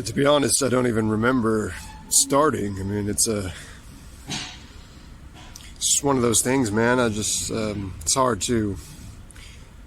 To be honest, I don't even remember starting. I mean, it's just one of those things, man. It's hard to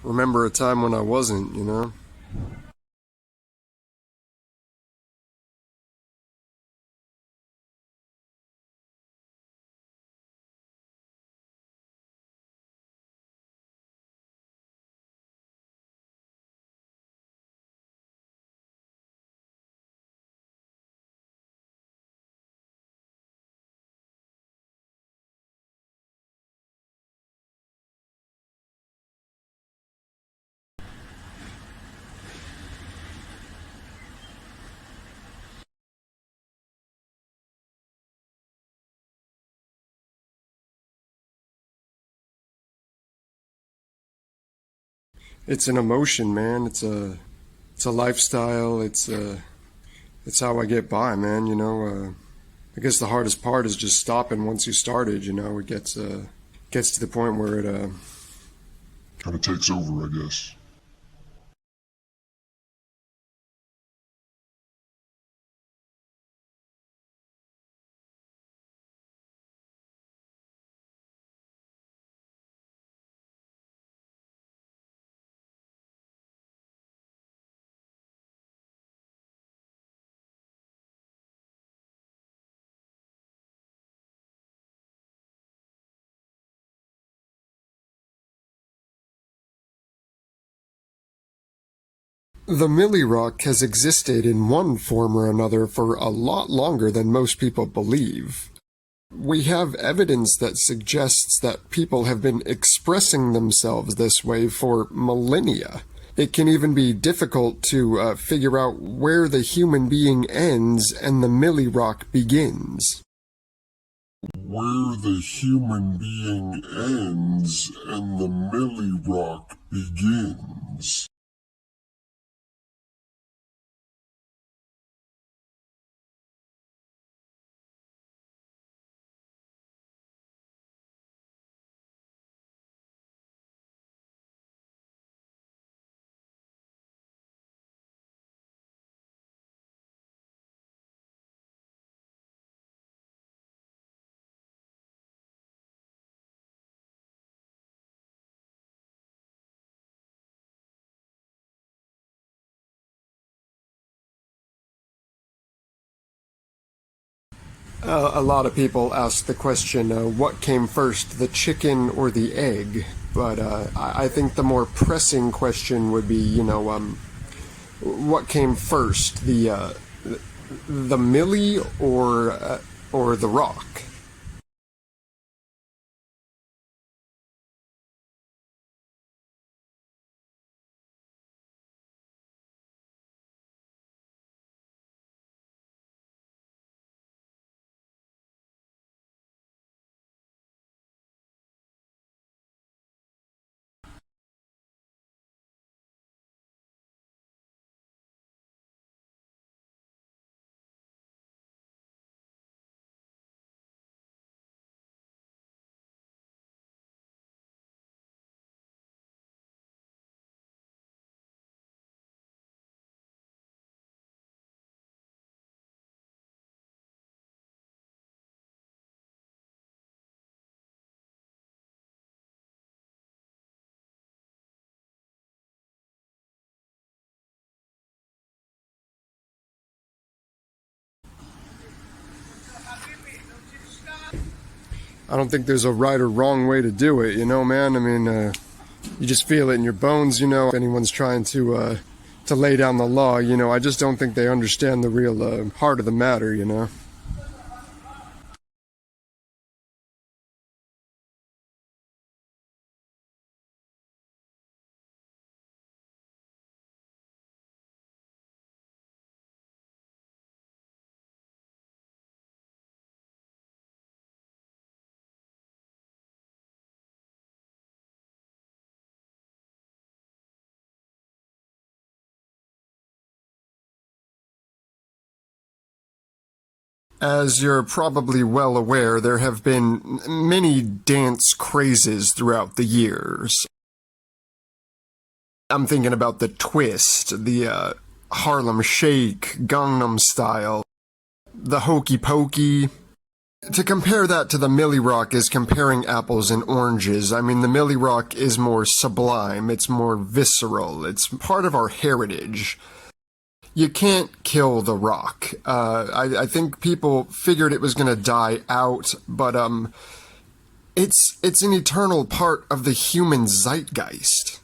remember a time when I wasn't, you know? It's an emotion, man. It's a lifestyle. It's how I get by, man. I guess the hardest part is just stopping once you started. It gets to the point where it kind of takes over, I guess. The Millie Rock has existed in one form or another for a lot longer than most people believe. We have evidence that suggests that people have been expressing themselves this way for millennia. It can even be difficult to figure out where the human being ends and the Millie Rock begins. Where the human being ends and the Millie Rock begins. A lot of people ask the question, what came first, the chicken or the egg? But I think the more pressing question would be, what came first, the Millie or the rock? I don't think there's a right or wrong way to do it, you know, man? I mean, you just feel it in your bones, you know, if anyone's trying to lay down the law, you know. I just don't think they understand the real heart of the matter, you know. As you're probably well aware, there have been many dance crazes throughout the years. I'm thinking about the twist, the Harlem Shake, Gangnam Style, the Hokey Pokey. To compare that to the Millie Rock is comparing apples and oranges. I mean, the Millie Rock is more sublime, it's more visceral, it's part of our heritage. You can't kill the rock. I think people figured it was gonna die out, but it's an eternal part of the human zeitgeist.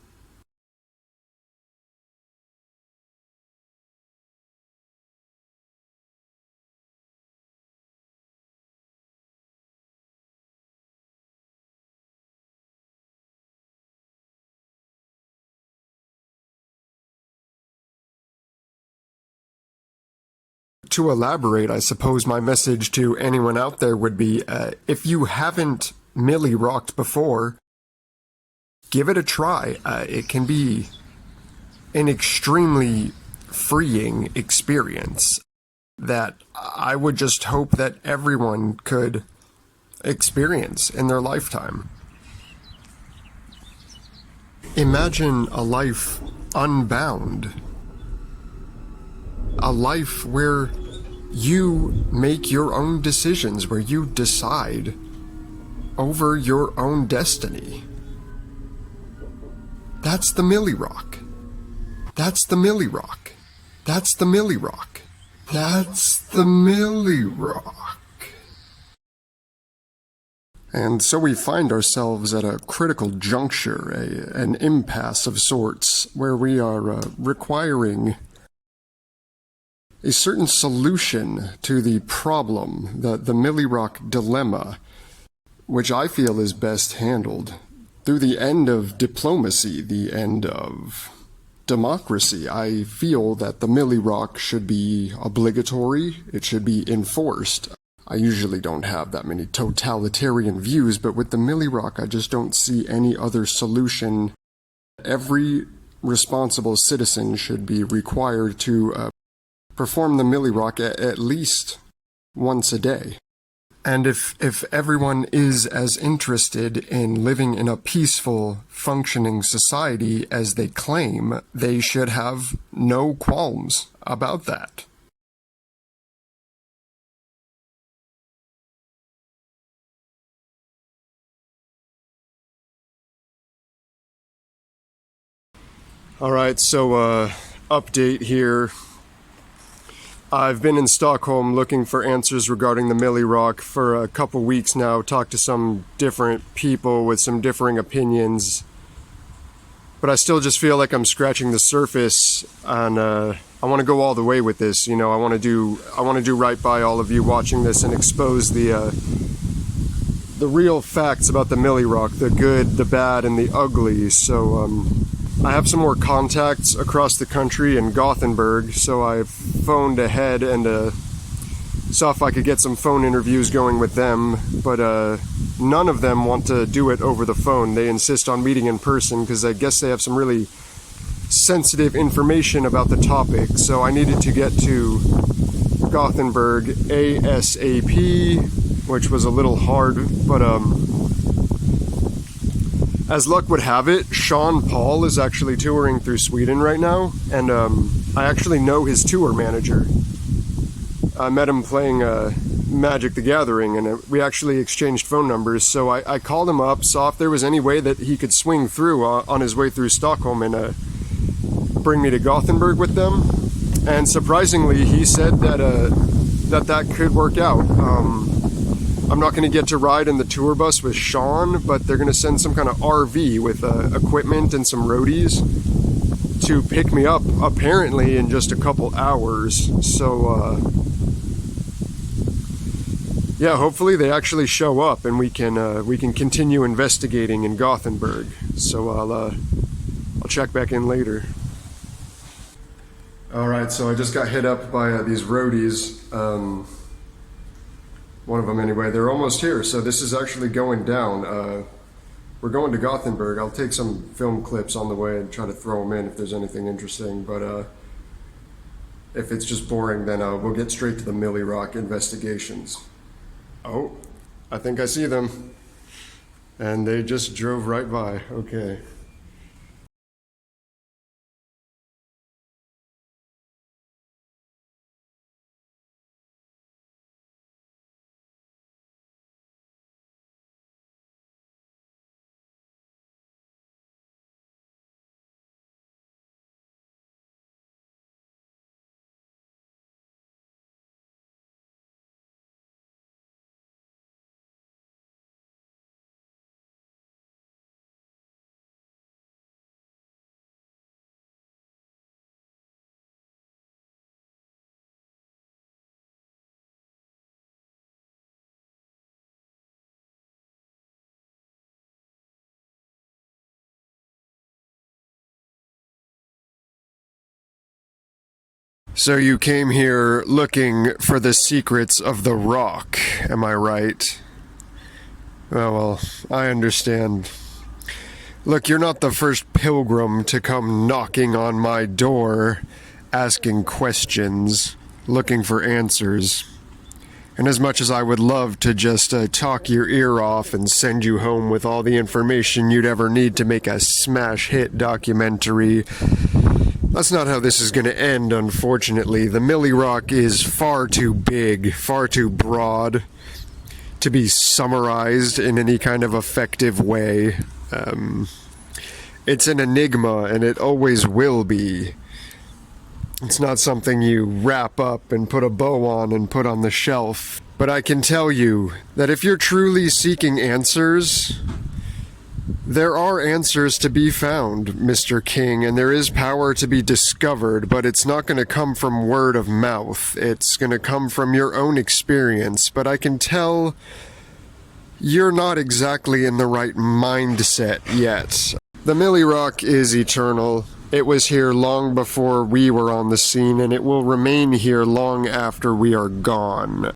To elaborate, I suppose my message to anyone out there would be, if you haven't Millie rocked before, give it a try. It can be an extremely freeing experience that I would just hope that everyone could experience in their lifetime. Imagine a life unbound. A life where you make your own decisions, where you decide over your own destiny. That's the Millie Rock. That's the Millie Rock. That's the Millie Rock. That's the Millie Rock. And so we find ourselves at a critical juncture, an impasse of sorts, where we are requiring a certain solution to the problem, the Millie Rock dilemma, which I feel is best handled through the end of diplomacy, the end of democracy. I feel that the Millie Rock should be obligatory, it should be enforced. I usually don't have that many totalitarian views, but with the Millie Rock, I just don't see any other solution. Every responsible citizen should be required to perform the Millie Rock at least once a day. And if everyone is as interested in living in a peaceful, functioning society as they claim, they should have no qualms about that. Alright, so update here. I've been in Stockholm looking for answers regarding the Millie Rock for a couple weeks now, talked to some different people with some differing opinions, but I still just feel like I'm scratching the surface, and I want to go all the way with this, you know. I want to do right by all of you watching this and expose the real facts about the Millie Rock, the good, the bad, and the ugly. So I have some more contacts across the country in Gothenburg, so I phoned ahead and saw if I could get some phone interviews going with them, but none of them want to do it over the phone. They insist on meeting in person because I guess they have some really sensitive information about the topic, so I needed to get to Gothenburg ASAP, which was a little hard, but as luck would have it, Sean Paul is actually touring through Sweden right now, and I actually know his tour manager. I met him playing Magic the Gathering, and we actually exchanged phone numbers, so I called him up, saw if there was any way that he could swing through on his way through Stockholm and bring me to Gothenburg with them, and surprisingly, he said that that could work out. I'm not going to get to ride in the tour bus with Sean, but they're going to send some kind of RV with equipment and some roadies to pick me up, apparently in just a couple hours. So, yeah, hopefully they actually show up and we can continue investigating in Gothenburg. So I'll check back in later. All right, so I just got hit up by these roadies. One of them anyway. They're almost here, so this is actually going down. We're going to Gothenburg. I'll take some film clips on the way and try to throw them in if there's anything interesting, but if it's just boring, then we'll get straight to the Millie Rock investigations. Oh, I think I see them. And they just drove right by. Okay. So you came here looking for the secrets of the rock, am I right? Oh, well, I understand. Look, you're not the first pilgrim to come knocking on my door, asking questions, looking for answers. And as much as I would love to just talk your ear off and send you home with all the information you'd ever need to make a smash hit documentary, that's not how this is going to end, unfortunately. The Millie Rock is far too big, far too broad to be summarized in any kind of effective way. It's an enigma, and it always will be. It's not something you wrap up and put a bow on and put on the shelf. But I can tell you that if you're truly seeking answers, there are answers to be found, Mr. King, and there is power to be discovered, but it's not going to come from word of mouth. It's going to come from your own experience. But I can tell you're not exactly in the right mindset yet. The Millie Rock is eternal. It was here long before we were on the scene, and it will remain here long after we are gone.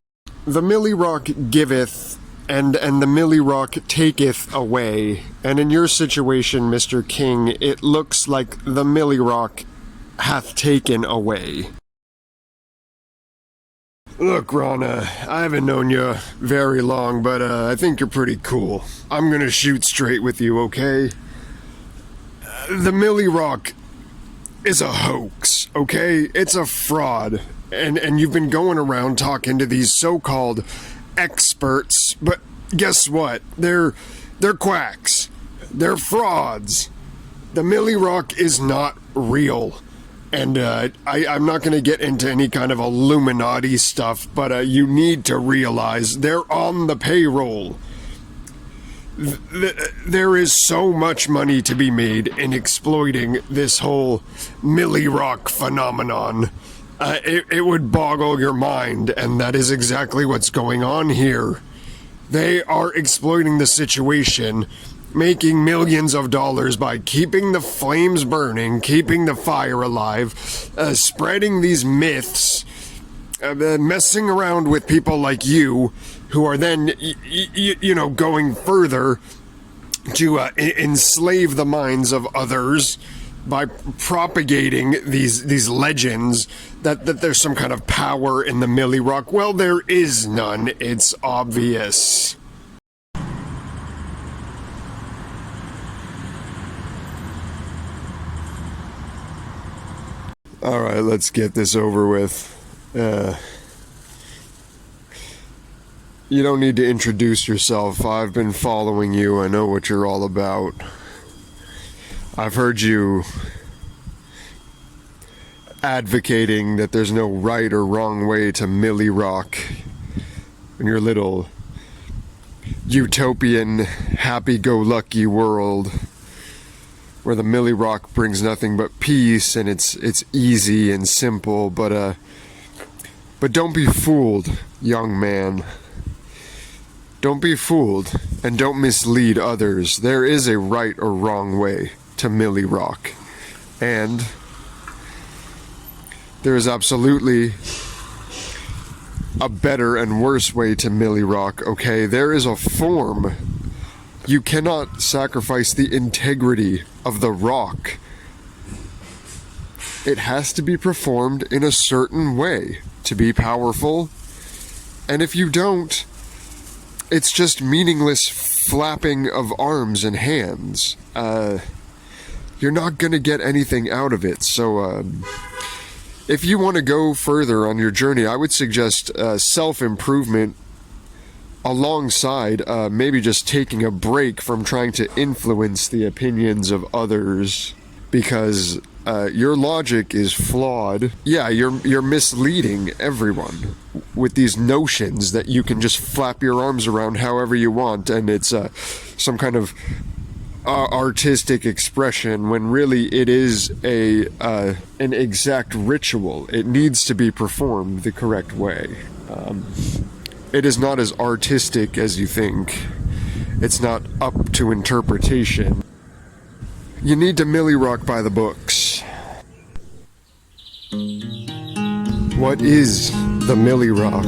The Millie Rock giveth, and the Millie Rock taketh away. And in your situation, Mr. King, it looks like the Millie Rock hath taken away. Look, Ron, I haven't known you very long, but I think you're pretty cool. I'm gonna shoot straight with you, okay? The Millie Rock is a hoax, okay? It's a fraud. And you've been going around talking to these so-called experts, but guess what? They're quacks. They're frauds. The Millie Rock is not real. And I'm not going to get into any kind of Illuminati stuff, but you need to realize they're on the payroll. There is so much money to be made in exploiting this whole Millie Rock phenomenon. It would boggle your mind, and that is exactly what's going on here. They are exploiting the situation, making millions of dollars by keeping the flames burning, keeping the fire alive, spreading these myths, messing around with people like you, who are then, going further to enslave the minds of others by propagating these legends that there's some kind of power in the Millie Rock. Well, there is none. It's obvious. All right, let's get this over with. You don't need to introduce yourself. I've been following you. I know what you're all about. I've heard you advocating that there's no right or wrong way to Millie Rock and your little utopian, happy-go-lucky world where the Millie Rock brings nothing but peace and it's easy and simple, but don't be fooled, young man. Don't be fooled, and don't mislead others. There is a right or wrong way to Millie Rock, and there is absolutely a better and worse way to Millie Rock, okay? There is a form. You cannot sacrifice the integrity of the rock. It has to be performed in a certain way to be powerful, and if you don't, it's just meaningless flapping of arms and hands. You're not gonna get anything out of it, so if you want to go further on your journey, I would suggest self-improvement alongside maybe just taking a break from trying to influence the opinions of others, because your logic is flawed. Yeah, you're misleading everyone with these notions that you can just flap your arms around however you want, and it's some kind of artistic expression, when really it is an exact ritual. It needs to be performed the correct way. It is not as artistic as you think. It's not up to interpretation. You need to Millie Rock by the books. What is the Millie Rock?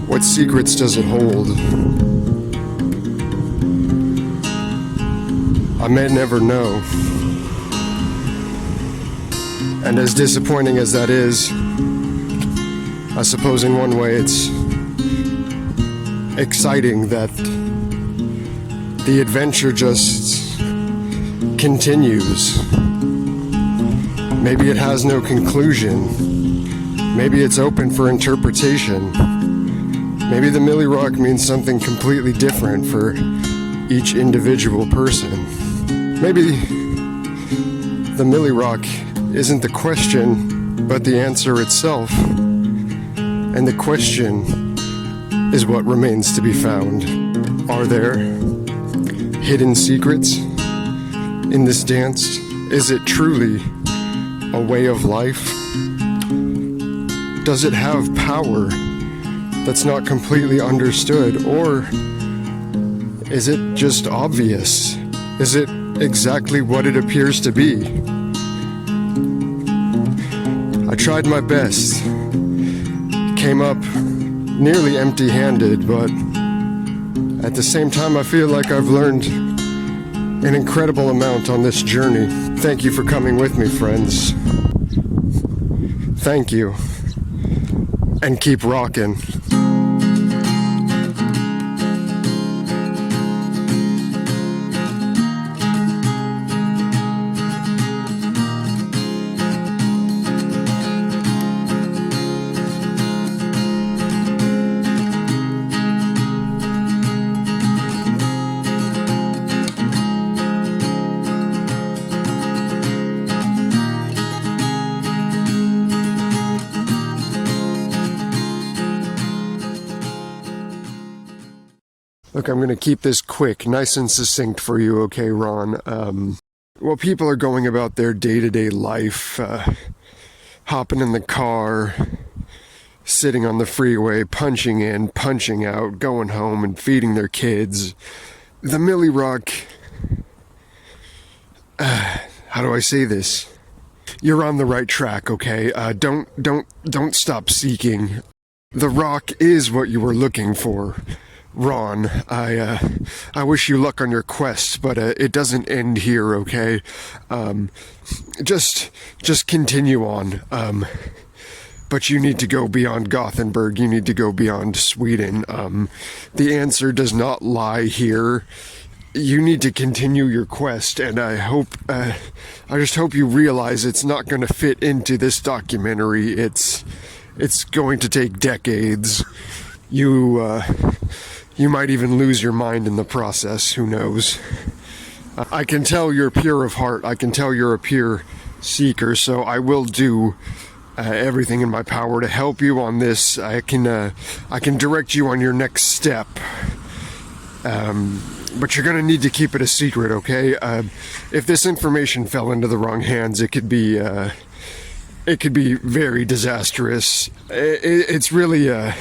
What secrets does it hold? I may never know. And as disappointing as that is, I suppose in one way it's exciting that the adventure just continues. Maybe it has no conclusion. Maybe it's open for interpretation. Maybe the Millie Rock means something completely different for each individual person. Maybe the Millie Rock isn't the question, but the answer itself. And the question is what remains to be found. Are there hidden secrets in this dance? Is it truly a way of life? Does it have power that's not completely understood? Or is it just obvious? Is it exactly what it appears to be? I tried my best. Came up nearly empty-handed, but at the same time I feel like I've learned an incredible amount on this journey. Thank you for coming with me, friends. Thank you. And keep rockin'. Look, I'm going to keep this quick, nice and succinct for you, okay, Ron? Well, people are going about their day-to-day life, hopping in the car, sitting on the freeway, punching in, punching out, going home and feeding their kids. The Millie Rock... how do I say this? You're on the right track, okay? Don't stop seeking. The rock is what you were looking for. Ron, I wish you luck on your quest, but it doesn't end here, okay? Just continue on. But you need to go beyond Gothenburg. You need to go beyond Sweden. The answer does not lie here. You need to continue your quest, and I just hope you realize it's not going to fit into this documentary. It's going to take decades. You might even lose your mind in the process, who knows. I can tell you're pure of heart, I can tell you're a pure seeker, so I will do everything in my power to help you on this. I can direct you on your next step. But you're gonna need to keep it a secret, okay? If this information fell into the wrong hands, it could be very disastrous. It's really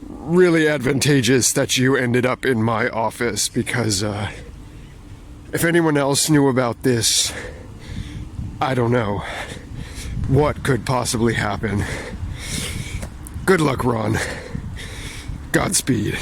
really advantageous that you ended up in my office, because if anyone else knew about this, I don't know what could possibly happen. Good luck, Ron. Godspeed.